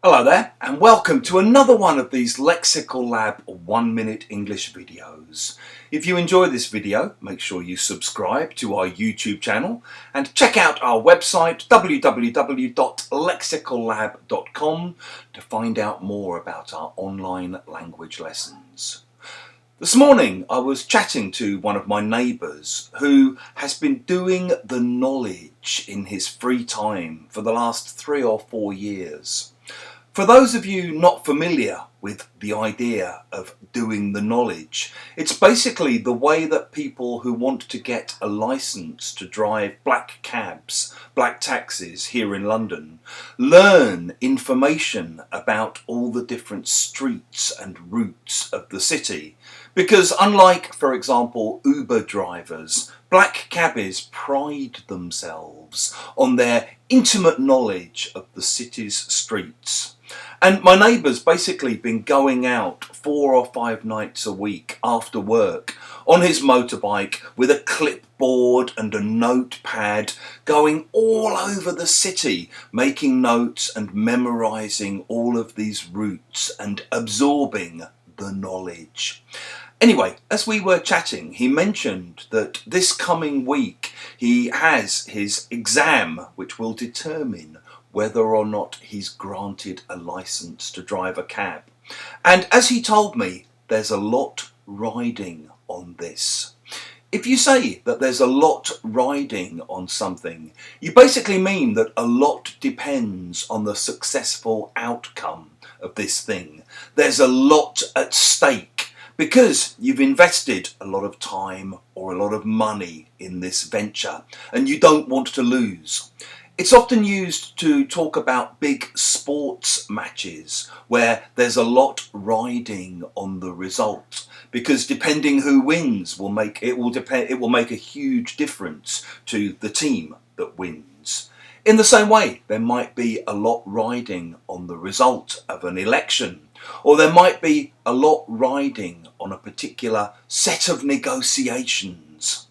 Hello there and welcome to another one of these Lexical Lab 1 minute English videos. If you enjoy this video, make sure you subscribe to our YouTube channel and check out our website www.lexicallab.com to find out more about our online language lessons. This morning I was chatting to one of my neighbours who has been doing the knowledge in his free time for the last 3 or 4 years. For those of you not familiar with the idea of doing the knowledge, it's basically the way that people who want to get a licence to drive black cabs, black taxis here in London, learn information about all the different streets and routes of the city. Because unlike, for example, Uber drivers, black cabbies pride themselves on their intimate knowledge of the city's streets. And my neighbour's basically been going out 4 or 5 nights a week after work on his motorbike with a clipboard and a notepad, going all over the city, making notes and memorising all of these routes and absorbing the knowledge. Anyway, as we were chatting, he mentioned that this coming week he has his exam, which will determine whether or not he's granted a licence to drive a cab. And as he told me, there's a lot riding on this. If you say that there's a lot riding on something, you basically mean that a lot depends on the successful outcome of this thing. There's a lot at stake because you've invested a lot of time or a lot of money in this venture and you don't want to lose. It's often used to talk about big sports matches where there's a lot riding on the result, because depending who wins will make a huge difference to the team that wins. In the same way, there might be a lot riding on the result of an election, or there might be a lot riding on a particular set of negotiations.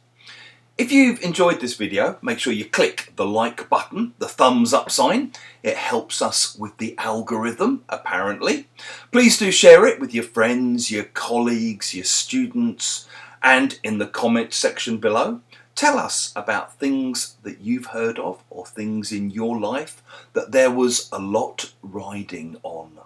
If you've enjoyed this video, make sure you click the like button, the thumbs up sign. It helps us with the algorithm, apparently. Please do share it with your friends, your colleagues, your students, and in the comment section below, tell us about things that you've heard of or things in your life that there was a lot riding on.